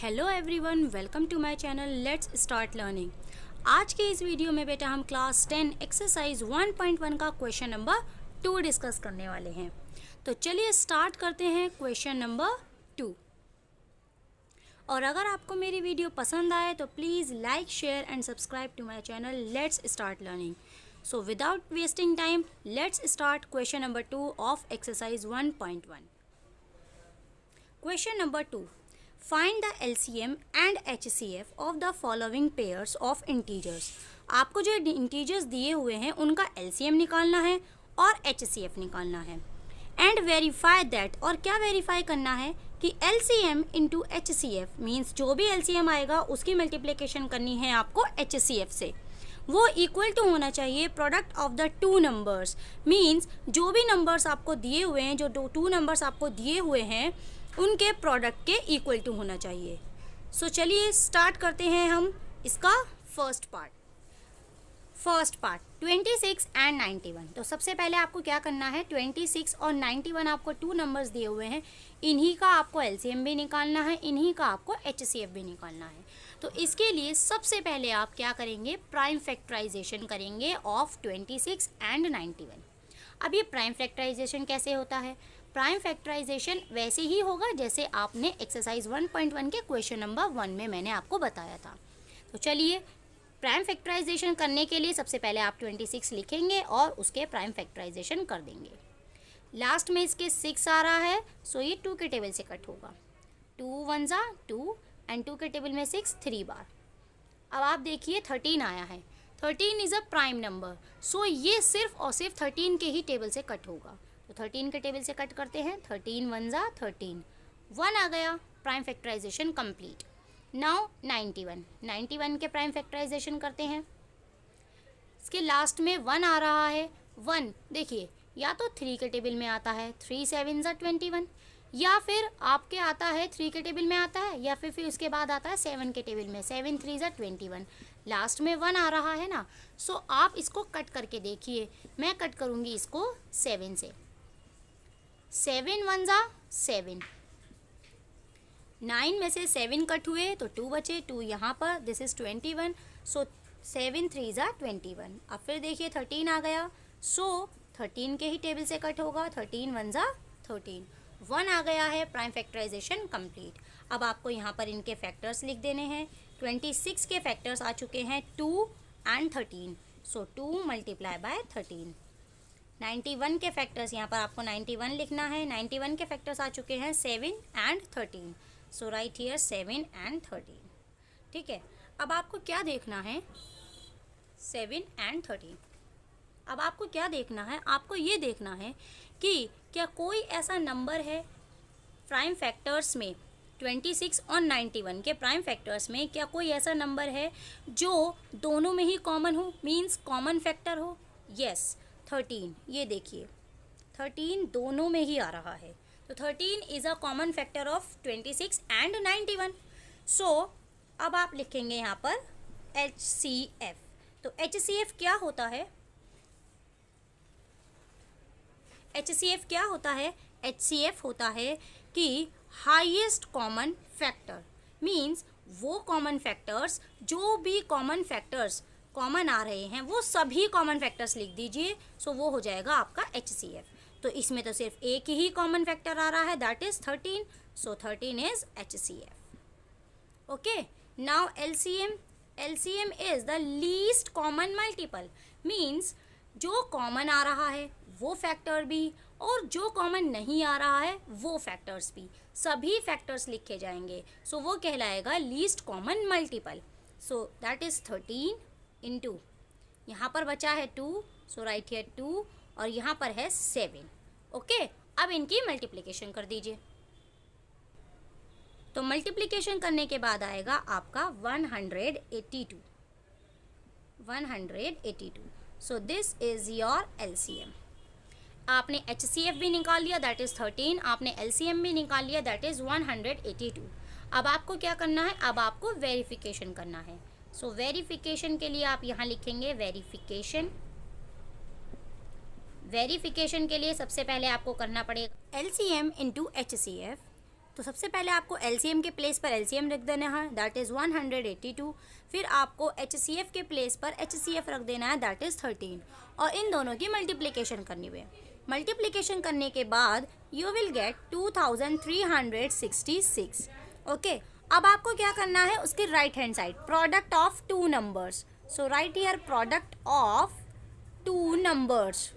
Hello everyone, welcome to my channel let's start learning. आज के इस वीडियो में बेटा हम क्लास 10 एक्सरसाइज 1.1 का क्वेश्चन नंबर 2 डिस्कस करने वाले हैं। तो चलिए स्टार्ट करते हैं क्वेश्चन नंबर 2। और अगर आपको मेरी वीडियो पसंद आए तो please like, share and subscribe to my channel let's start learning. So without wasting time let's start question number 2 of exercise 1.1। Question number 2, find the LCM and HCF of the following pairs of integers. आपको जो integers दिए हुए हैं उनका LCM निकालना है और HCF निकालना है। एंड वेरीफाई दैट, और क्या वेरीफाई करना है कि LCM इंटू HCF मीन्स जो भी LCM आएगा उसकी मल्टीप्लिकेशन करनी है आपको HCF से, वो इक्वल टू होना चाहिए product of the two numbers. Means जो भी नंबर्स आपको दिए हुए हैं, जो टू नंबर्स आपको दिए हुए हैं उनके प्रोडक्ट के इक्वल टू होना चाहिए। सो चलिए स्टार्ट करते हैं हम इसका फर्स्ट पार्ट 26 एंड 91। तो सबसे पहले आपको क्या करना है, 26 और 91 आपको टू नंबर्स दिए हुए हैं, इन्हीं का आपको LCM भी निकालना है, इन्हीं का आपको HCF भी निकालना है। तो इसके लिए सबसे पहले आप क्या करेंगे, प्राइम फैक्टराइजेशन करेंगे ऑफ 26 एंड 91। अब ये प्राइम फैक्टराइजेशन कैसे होता है? प्राइम फैक्टराइजेशन वैसे ही होगा जैसे आपने एक्सरसाइज 1.1 के क्वेश्चन नंबर 1 में मैंने आपको बताया था। तो चलिए प्राइम फैक्टराइजेशन करने के लिए सबसे पहले आप 26 लिखेंगे और उसके प्राइम फैक्टराइजेशन कर देंगे। लास्ट में इसके 6 आ रहा है, सो ये 2 के टेबल से कट होगा। 2 1 जा 2 एंड 2 के टेबल में 6 3 बार। अब आप देखिए 13 आया है, 13 इज़ अ प्राइम नंबर, सो ये सिर्फ और सिर्फ 13 के ही टेबल से कट होगा। तो 13 के टेबल से कट करते हैं, 13 1 जा 13, 1 आ गया, प्राइम फैक्टराइजेशन कंप्लीट। नाउ 91 के प्राइम फैक्टराइजेशन करते हैं। इसके लास्ट में 1 आ रहा है, 1 देखिए या तो 3 के टेबल में आता है, 3 7 जा 21, या फिर आपके आता है 3 के टेबल में आता है, या फिर उसके बाद आता है 7 के टेबल में, 7 3 जा 21, लास्ट में 1 आ रहा है ना। सो आप इसको कट करके देखिए, मैं कट करूँगी इसको 7 से, 7 1 जा 7, 9 में से 7 कट हुए तो 2 बचे, 2 यहाँ पर, दिस इज़ 21, सो 7 3 जा 21। अब फिर देखिए 13 आ गया, सो 13 के ही टेबल से कट होगा, 13 1 जा 13, 1 आ गया है, प्राइम फैक्टराइजेशन कंप्लीट। अब आपको यहाँ पर इनके फैक्टर्स लिख देने हैं। 26 के फैक्टर्स आ चुके हैं 2 एंड 13, सो 2 मल्टीप्लाई बाय 13। 91 के फैक्टर्स यहाँ पर आपको 91 लिखना है, 91 के फैक्टर्स आ चुके हैं 7 and 13, so right here 7 and 13। ठीक है, अब आपको क्या देखना है, 7 एंड 13। अब आपको क्या देखना है, आपको ये देखना है कि क्या कोई ऐसा नंबर है प्राइम फैक्टर्स में, 26 और 91 के प्राइम फैक्टर्स में क्या कोई ऐसा नंबर है जो दोनों में ही कॉमन हो, मीन्स कॉमन फैक्टर हो। यस, 13, ये देखिए 13 दोनों में ही आ रहा है, तो 13 is a common factor of 26 and 91। सो अब आप लिखेंगे यहाँ पर HCF। तो HCF क्या होता है, HCF क्या होता है, HCF होता है कि हाईएस्ट कॉमन फैक्टर, मीन्स वो कॉमन फैक्टर्स, जो भी कॉमन फैक्टर्स कॉमन आ रहे हैं वो सभी कॉमन फैक्टर्स लिख दीजिए, सो वो हो जाएगा आपका HCF। तो इसमें तो सिर्फ एक ही कॉमन फैक्टर आ रहा है, that is 13, so 13 is HCF। Okay, now LCM is the least common multiple, means जो कॉमन आ रहा है वो फैक्टर भी और जो कॉमन नहीं आ रहा है वो फैक्टर्स भी, सभी फैक्टर्स लिखे जाएंगे, सो वो कहलाएगा least common multiple. So that is 13 into, यहाँ पर बचा है 2, सो राइट हियर 2, और यहाँ पर है 7। ओके, अब इनकी मल्टीप्लिकेशन कर दीजिए। तो मल्टीप्लिकेशन करने के बाद आएगा आपका 182। So this is your LCM। आपने HCF भी निकाल लिया, दैट इज़ 13, आपने LCM भी निकाल लिया, दैट इज़ 182। अब आपको क्या करना है, अब आपको वेरिफिकेशन करना है। सो वेरिफिकेशन के लिए आप यहाँ लिखेंगे वेरिफिकेशन के लिए सबसे पहले आपको करना पड़ेगा LCM इंटू HCF। तो सबसे पहले आपको LCM के प्लेस पर LCM रख देना है, दैट इज़ 182। फिर आपको HCF के प्लेस पर HCF रख देना है, दैट इज़ 13, और इन दोनों की मल्टीप्लिकेशन करनी है। मल्टीप्लिकेशन करने के बाद यू विल गेट 2366। ओके, अब आपको क्या करना है, उसके right hand side product of two numbers. So right here product of two numbers.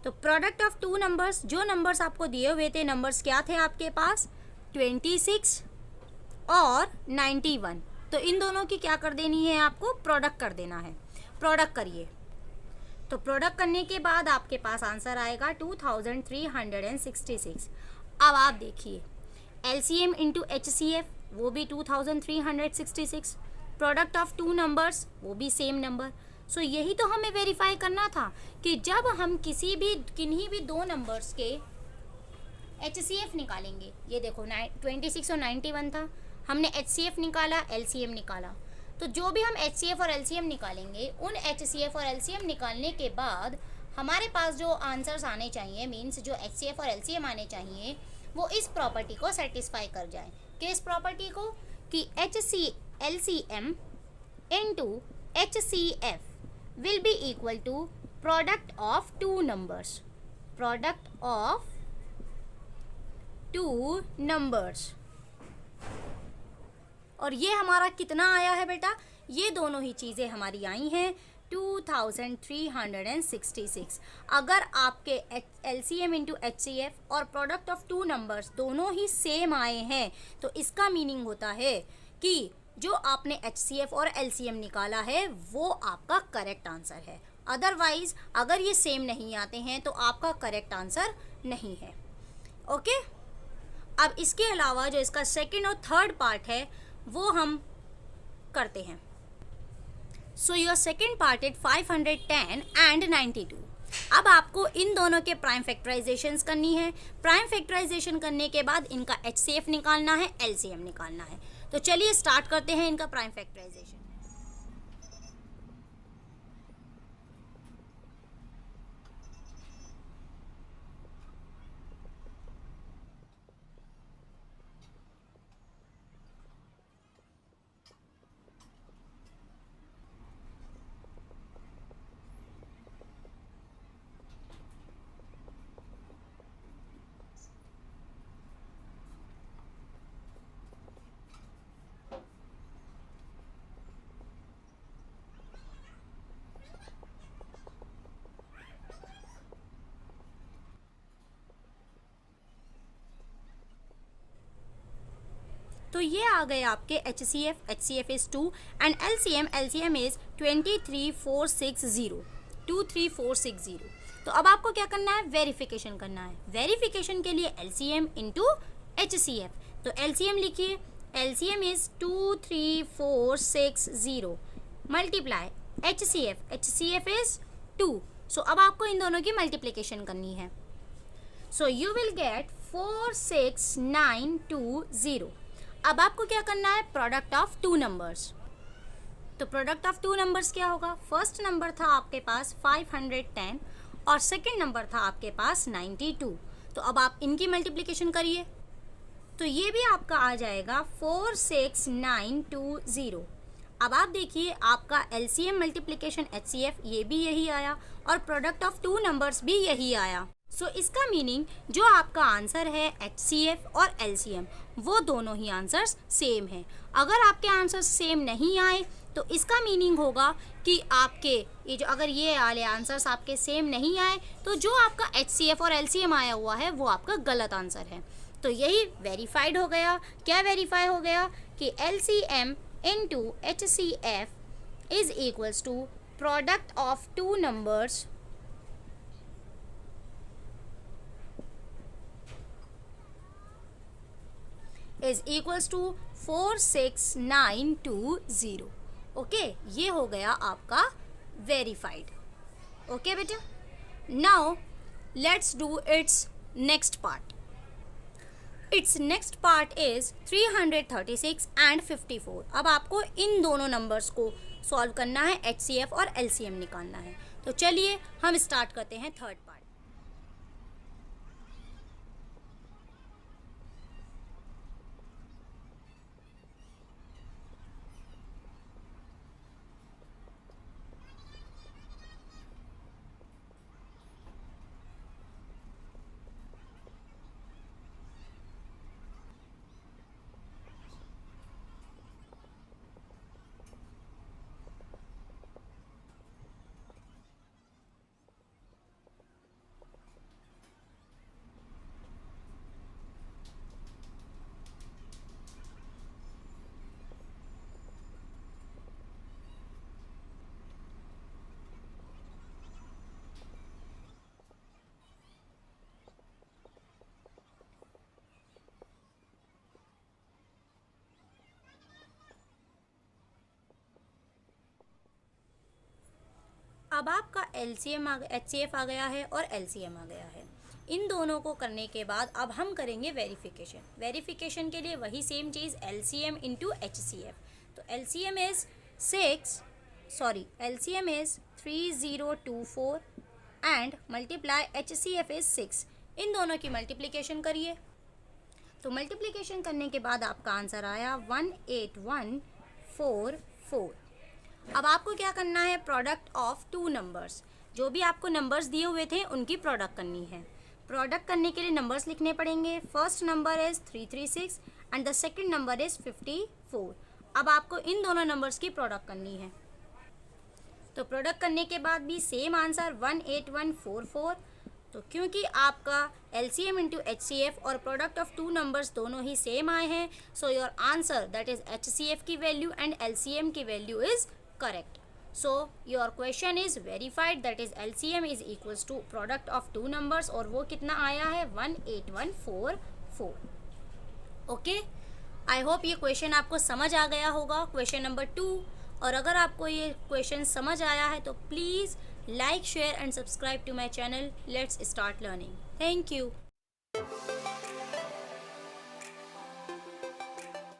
तो प्रोडक्ट ऑफ टू नंबर्स, जो नंबर्स आपको दिए हुए थे, नंबर्स क्या थे आपके पास, 26 और 91। तो इन दोनों की क्या कर देनी है, आपको प्रोडक्ट कर देना है। प्रोडक्ट करिए। तो प्रोडक्ट करने के बाद आपके पास आंसर आएगा 2366। अब आप देखिए LCM इंटू HCF वो भी 2366, प्रोडक्ट ऑफ टू नंबर्स वो भी सेम नंबर। सो यही तो हमें वेरीफाई करना था कि जब हम किन्हीं भी दो नंबर्स के HCF निकालेंगे, ये देखो 26 और 91 था, हमने HCF निकाला, LCM निकाला, तो जो भी हम HCF और LCM निकालेंगे, उन HCF और LCM निकालने के बाद हमारे पास जो आंसर्स आने चाहिए, मीन्स जो HCF और LCM आने चाहिए, वो इस प्रॉपर्टी को सेटिस्फाई कर जाए। किस प्रॉपर्टी को, कि LCM into HCF will be equal to product of two numbers. Product of two numbers. और ये हमारा कितना आया है बेटा, ये दोनों ही चीज़ें हमारी आई हैं 2366। अगर आपके LCM इंटू HCF और प्रोडक्ट ऑफ टू नंबर्स दोनों ही सेम आए हैं, तो इसका मीनिंग होता है कि जो आपने HCF और LCM निकाला है वो आपका करेक्ट आंसर है। अदरवाइज अगर ये सेम नहीं आते हैं तो आपका करेक्ट आंसर नहीं है। ओके, अब इसके अलावा जो इसका सेकंड और थर्ड पार्ट है वो हम करते हैं। So your second part is 510 and 92। अब आपको इन दोनों के प्राइम फैक्टराइजेशंस करनी है। प्राइम फैक्टराइजेशन करने के बाद इनका HCF निकालना है, LCM निकालना है। तो चलिए स्टार्ट करते हैं इनका प्राइम फैक्टराइजेशन। तो ये आ गए आपके HCF is 2 and LCM is 23460। तो अब आपको क्या करना है, वेरिफिकेशन करना है। वेरिफिकेशन के लिए LCM इंटू HCF। तो LCM लिखिए, LCM is 23460 multiply HCF is 2। सो अब आपको इन दोनों की मल्टीप्लिकेशन करनी है। So you will get 46920। अब आपको क्या करना है, प्रोडक्ट ऑफ टू नंबर्स। तो प्रोडक्ट ऑफ टू नंबर्स क्या होगा, फर्स्ट नंबर था आपके पास 510 और सेकंड नंबर था आपके पास 92। तो अब आप इनकी मल्टीप्लिकेशन करिए, तो ये भी आपका आ जाएगा 46920। अब आप देखिए आपका LCM मल्टीप्लिकेशन HCF ये भी यही आया और प्रोडक्ट ऑफ टू नंबर्स भी यही आया। सो इसका मीनिंग जो आपका आंसर है HCF और LCM वो दोनों ही आंसर्स सेम हैं। अगर आपके आंसर्स सेम नहीं आए तो इसका मीनिंग होगा कि आपके ये जो अगर ये वाले आंसर्स आपके सेम नहीं आए तो जो आपका HCF और LCM आया हुआ है वो आपका गलत आंसर है। तो यही वेरीफाइड हो गया। क्या वेरीफाई हो गया कि LCM into HCF is equals to product of two numbers is equals to 46920। Okay, ये हो गया आपका वेरीफाइड। ओके बेटा, now let's do its next part. Its next part is 336 and 54। अब आपको इन दोनों नंबर्स को सॉल्व करना है, HCF और LCM निकालना है। तो चलिए हम स्टार्ट करते हैं थर्ड पार्ट। अब आपका LCM HCF आ गया है और LCM आ गया है। इन दोनों को करने के बाद अब हम करेंगे वेरिफिकेशन। वेरिफिकेशन के लिए वही सेम चीज़ LCM इंटू HCF। तो LCM is 3024 and multiply HCF is 6। इन दोनों की मल्टीप्लिकेशन करिए। तो मल्टीप्लिकेशन करने के बाद आपका आंसर आया 18144। अब आपको क्या करना है, प्रोडक्ट ऑफ टू नंबर्स। जो भी आपको नंबर्स दिए हुए थे उनकी प्रोडक्ट करनी है। प्रोडक्ट करने के लिए नंबर्स लिखने पड़ेंगे। First number is 336 and the second number is 54। अब आपको इन दोनों नंबर्स की प्रोडक्ट करनी है। तो प्रोडक्ट करने के बाद भी सेम आंसर 18144। तो क्योंकि आपका LCM इंटू HCF और प्रोडक्ट ऑफ टू नंबर्स दोनों ही सेम आए हैं, so your answer that is HCF की वैल्यू एंड LCM की value is correct. So your question is verified, that is LCM is equals to product of two numbers और वो कितना आया है 18144. ओके, आई होप ये क्वेश्चन आपको समझ आ गया होगा, क्वेश्चन नंबर 2। और अगर आपको ये क्वेश्चन समझ आया है तो please like share and subscribe to my channel. Let's start learning. Thank you.